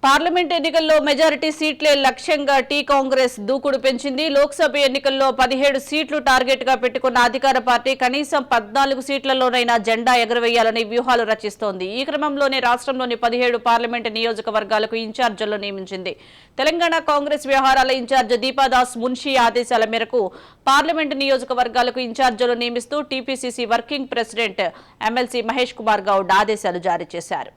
Parliament ఎన్నికల్లో majority సీట్లే లక్ష్యంగా టీ కాంగ్రెస్ దూకుడు పెంచింది. లోక్సభ ఎన్నికల్లో 17 సీట్లు టార్గెట్ గా పెట్టుకున్న అధికార పార్టీ కనీసం 14 సీట్లలోనైనా జెండా ఎగరవేయాలని వ్యూహాలు రచిస్తోంది. ఈ క్రమంలోనే రాష్ట్రంలోని 17 పార్లమెంట్ నియోజకవర్గాలకు ఇన్ఛార్జీలను నియమించింది. తెలంగాణ కాంగ్రెస్ వ్యవహారాల ఇన్ఛార్జ్ దీపాదాస్ మున్షి ఆదేశాల మేరకు పార్లమెంట్ నియోజకవర్గాలకు ఇన్ఛార్జీలను నియమిస్తూ TPCC working president MLC Mahesh Kumar Goud ఆదేశాలు జారీ చేశారు.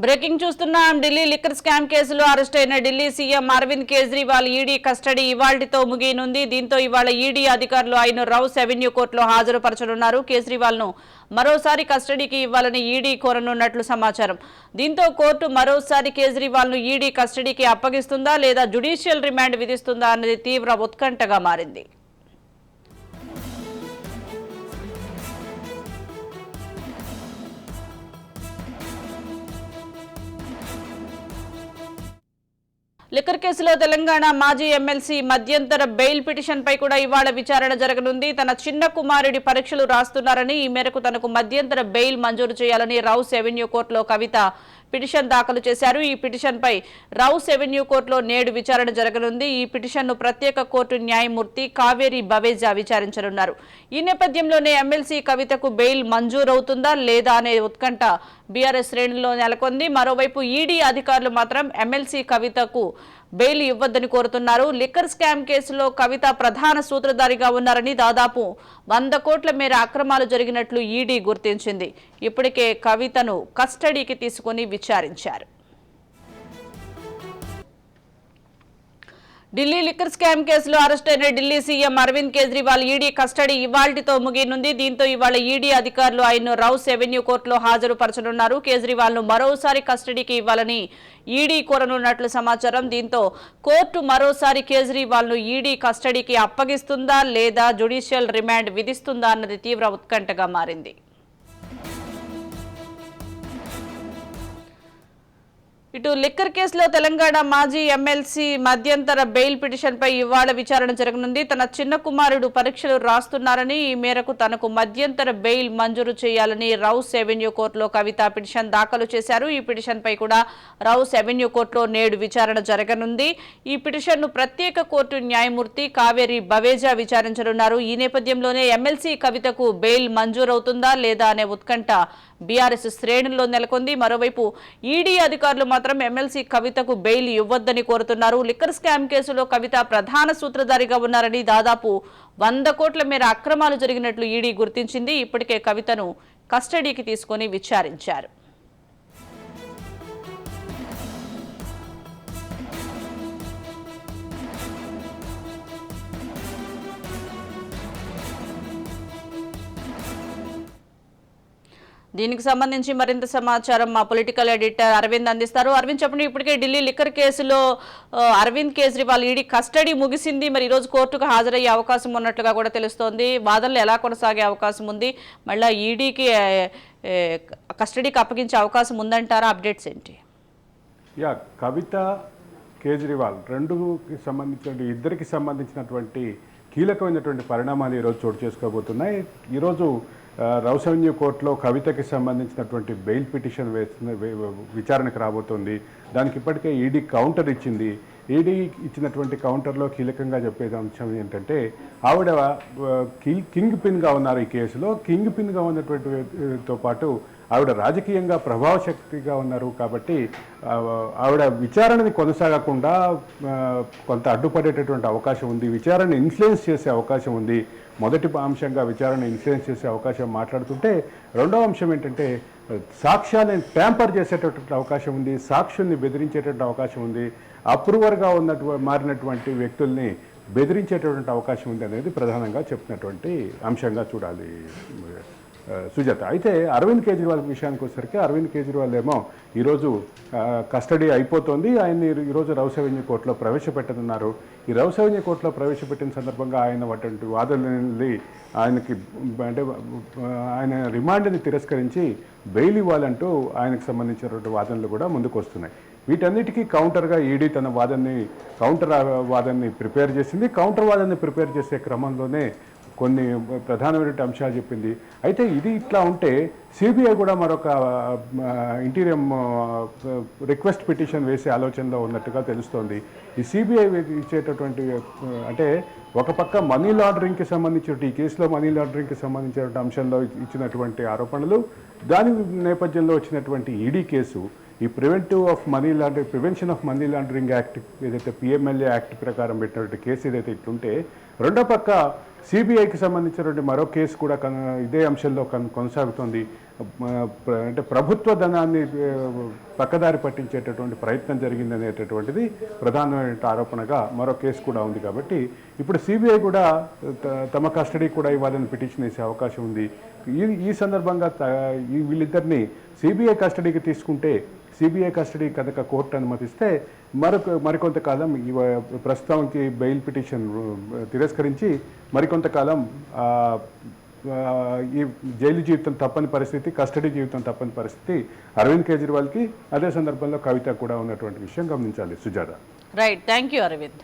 బ్రేకింగ్ చూస్తున్నాం. ఢిల్లీ లిక్కర్ స్కామ్ కేసులో అరెస్ట్ అయిన Delhi CM Arvind Kejriwal ED custody ఇవాళ్టితో ముగియనుంది. దీంతో ఇవాళ ఈడీ అధికారులు ఆయన రౌస్ అవెన్యూ కోర్టులో హాజరుపరచనున్నారు. కేజ్రీవాల్ ను మరోసారి కస్టడీకి ఇవ్వాలని ఈడీ కోరనున్నట్లు సమాచారం. దీంతో కోర్టు మరోసారి కేజ్రీవాల్ ను ఈడీ కస్టడీకి అప్పగిస్తుందా లేదా జ్యుడిషియల్ రిమాండ్ విధిస్తుందా అన్నది తీవ్ర ఉత్కంఠగా మారింది. లిక్కర్ కేసులో తెలంగాణ మాజీ ఎమ్మెల్సీ మధ్యంతర బెయిల్ పిటిషన్ పై కూడా ఇవాళ విచారణ జరగనుంది. తన చిన్న కుమారుడి పరీక్షలు రాస్తున్నారని, ఈ మేరకు తనకు మధ్యంతర బెయిల్ మంజూరు చేయాలని రౌస్ అవెన్యూ కోర్టులో కవిత పిటిషన్ దాఖలు చేశారు. ఈ పిటిషన్ పై రౌస్ అవెన్యూ కోర్టులో నేడు విచారణ జరగనుంది. ఈ పిటిషన్ ను ప్రత్యేక కోర్టు న్యాయమూర్తి కావేరి బవేజా విచారించనున్నారు. ఈ నేపథ్యంలోనే ఎమ్మెల్సీ కవితకు బెయిల్ మంజూరవుతుందా లేదా అనే ఉత్కంఠ బీఆర్ఎస్ శ్రేణుల్లో నెలకొంది. మరోవైపు ఈడీ అధికారులు మాత్రం ఎమ్మెల్సీ కవితకు బెయిల్ ఇవ్వొద్దని కోరుతున్నారు. లిక్కర్ స్కామ్ కేసులో కవిత ప్రధాన సూత్రధారిగా ఉన్నారని, దాదాపు 100 కోట్ల మేర అక్రమాలు జరిగినట్లు ఈడీ గుర్తించింది. ఇప్పటికే కవితను కస్టడీకి తీసుకుని విచారించారు. ఢిల్లీ లిక్కర్ స్కామ్ కేసులో అరెస్ట్ అయిన Delhi CM Arvind Kejriwal ED custody ఇవాళ్టితో ముగియనుంది. దీంతో ఇవాళ ఈడీ అధికారులు ఆయన్ను రౌస్ అవెన్యూ కోర్టులో హాజరుపరచనున్నారు. కేజ్రీవాల్ ను మరోసారి కస్టడీకి ఇవ్వాలని ఈడీ కోరనున్నట్లు సమాచారం. దీంతో కోర్టు మరోసారి కేజ్రీవాల్ ను ఈడీ కస్టడీకి అప్పగిస్తుందా లేదా జ్యుడిషియల్ రిమాండ్ విధిస్తుందా అన్నది తీవ్ర ఉత్కంఠగా మారింది. ఇటు లిక్కర్ కేసులో తెలంగాణ మాజీ ఎమ్మెల్సీ మధ్యంతర బెయిల్ పిటిషన్ పై ఇవాళ విచారణ జరగనుంది. తన చిన్న కుమారుడు పరీక్షలు రాస్తున్నారని, ఈ మేరకు తనకు మధ్యంతర బెయిల్ మంజూరు చేయాలని రౌస్ అవెన్యూ కోర్టులో కవిత పిటిషన్ దాఖలు చేశారు. ఈ పిటిషన్ పై కూడా రౌస్ అవెన్యూ కోర్టులో నేడు విచారణ జరగనుంది. ఈ పిటిషన్ ను ప్రత్యేక కోర్టు న్యాయమూర్తి కావేరి బవేజా విచారించనున్నారు. ఈ నేపథ్యంలోనే ఎమ్మెల్సీ కవితకు బెయిల్ మంజూరవుతుందా లేదా అనే ఉత్కంఠ బీఆర్ఎస్ శ్రేణుల్లో నెలకొంది. మరోవైపు ఈడీ అధికారులు మాత్రం ఎమ్మెల్సీ కవితకు బెయిల్ ఇవ్వొద్దని కోరుతున్నారు. లిక్కర్ స్కామ్ కేసులో కవిత ప్రధాన సూత్రధారిగా ఉన్నారని, దాదాపు 100 కోట్ల మేర అక్రమాలు జరిగినట్లు ఈడీ గుర్తించింది. ఇప్పటికే కవితను కస్టడీకి తీసుకుని విచారించారు. దీనికి సంబంధించి మరింత సమాచారం మా పొలిటికల్ ఎడిటర్ అరవింద్ అందిస్తారు. అరవింద్ చెప్పండి, ఇప్పటికే ఢిల్లీ లిక్కర్ కేసులో అరవింద్ కేజ్రీవాల్ ఈడీ కస్టడీ ముగిసింది. మరి ఈరోజు కోర్టుకు హాజరయ్యే అవకాశం ఉన్నట్లుగా కూడా తెలుస్తోంది. వాదనలు ఎలా కొనసాగే అవకాశం ఉంది? మళ్ళీ ఈడీకి కస్టడీకి అప్పగించే అవకాశం ఉందంటారా? అప్డేట్స్ ఏంటి? కవిత కేజ్రీవాల్ ఇద్దరికి సంబంధించినటువంటి కీలకమైనటువంటి పరిణామాలు ఈరోజు చోటు చేసుకోబోతున్నాయి. ఈరోజు రౌస్ అవెన్యూ కోర్టులో కవితకి సంబంధించినటువంటి బెయిల్ పిటిషన్ విచారణకు రాబోతోంది. దానికి ఇప్పటికే ఈడీ కౌంటర్ ఇచ్చింది. ఈడీ ఇచ్చినటువంటి కౌంటర్లో కీలకంగా చెప్పేది అంశం ఏంటంటే, ఆవిడ కింగ్ పిన్గా ఉన్నారు ఈ కేసులో. కింగ్ పిన్గా ఉన్నటువంటితో పాటు ఆవిడ రాజకీయంగా ప్రభావశక్తిగా ఉన్నారు. కాబట్టి ఆవిడ విచారణని కొనసాగకుండా కొంత అడ్డుపడేటటువంటి అవకాశం ఉంది. విచారణని ఇన్ఫ్లుయెన్స్ చేసే అవకాశం ఉంది. మొదటి అంశంగా విచారణ ఇన్ఫ్లుయెన్స్ చేసే అవకాశం మాట్లాడుతుంటే, రెండవ అంశం ఏంటంటే సాక్ష్యాన్ని ట్యాంపర్ చేసేటటువంటి అవకాశం ఉంది, సాక్షుల్ని బెదిరించేటటువంటి అవకాశం ఉంది. అప్రూవర్గా మారినటువంటి వ్యక్తుల్ని బెదిరించేటటువంటి అవకాశం ఉంది అనేది ప్రధానంగా చెప్తున్నటువంటి అంశంగా చూడాలి సుజాత. అయితే అరవింద్ కేజ్రీవాల్ విషయానికి వచ్చేసరికి అరవింద్ కేజ్రీవాల్ ఏమో ఈరోజు కస్టడీ అయిపోతుంది, ఆయన్ని ఈరోజు రౌస్ అవెన్యూ కోర్టులో ప్రవేశపెట్టనున్నారు. ఈ రౌస్ అవెన్యూ కోర్టులో ప్రవేశపెట్టిన సందర్భంగా ఆయన అటువంటి వాదనల్ని ఆయనకి అంటే ఆయన రిమాండ్ని తిరస్కరించి బెయిల్ ఇవ్వాలంటూ ఆయనకు సంబంధించినటువంటి వాదనలు కూడా ముందుకు వస్తున్నాయి. వీటన్నిటికీ కౌంటర్గా ఈడీ తన కౌంటర్ వాదనని ప్రిపేర్ చేసింది. కౌంటర్ వాదనని ప్రిపేర్ చేసే క్రమంలోనే కొన్ని ప్రధానమైన అంశాలు చెప్పింది. అయితే ఇది ఇట్లా ఉంటే సిబిఐ కూడా మరొక ఇంటీరియం రిక్వెస్ట్ పిటిషన్ వేసే ఆలోచనలో ఉన్నట్టుగా తెలుస్తోంది. ఈ సిబిఐ ఇచ్చేటటువంటి అంటే ఒక పక్క మనీ లాండరింగ్కి సంబంధించిన ఈ కేసులో మనీ లాండరింగ్కి సంబంధించినటువంటి అంశంలో ఇచ్చినటువంటి ఆరోపణలు, దాని నేపథ్యంలో వచ్చినటువంటి ఈడీ కేసు, ఈ prevention of money laundering act ఏదైతే పిఎంఎల్ఏ యాక్ట్ ప్రకారం పెట్టినటువంటి కేసు ఏదైతే ఇట్లుంటే, రెండో పక్క సిబిఐకి సంబంధించినటువంటి మరో కేసు కూడా ఇదే అంశంలో కొనసాగుతుంది. అంటే ప్రభుత్వ ధనాన్ని పక్కదారి పట్టించేటటువంటి ప్రయత్నం జరిగిందనేటటువంటిది ప్రధానమైన ఆరోపణగా మరో కేసు కూడా ఉంది. కాబట్టి ఇప్పుడు సిబిఐ కూడా తమ కస్టడీ కూడా ఇవ్వాలని పిటిషన్ వేసే అవకాశం ఉంది. ఈ సందర్భంగా వీళ్ళిద్దరిని సిబిఐ కస్టడీకి తీసుకుంటే, సిబిఐ కస్టడీ కనుక కోర్టు అనుమతిస్తే మరికొంతకాలం ప్రస్తుతానికి బెయిల్ పిటిషన్ తిరస్కరించి మరికొంతకాలం ఈ జైలు జీవితం తప్పని పరిస్థితి, కస్టడీ జీవితం తప్పని పరిస్థితి అరవింద్ కేజ్రీవాల్కి, అదే సందర్భంలో కవిత కూడా ఉన్నటువంటి విషయం గమనించాలి Sujatha. Right, thank you Arvind.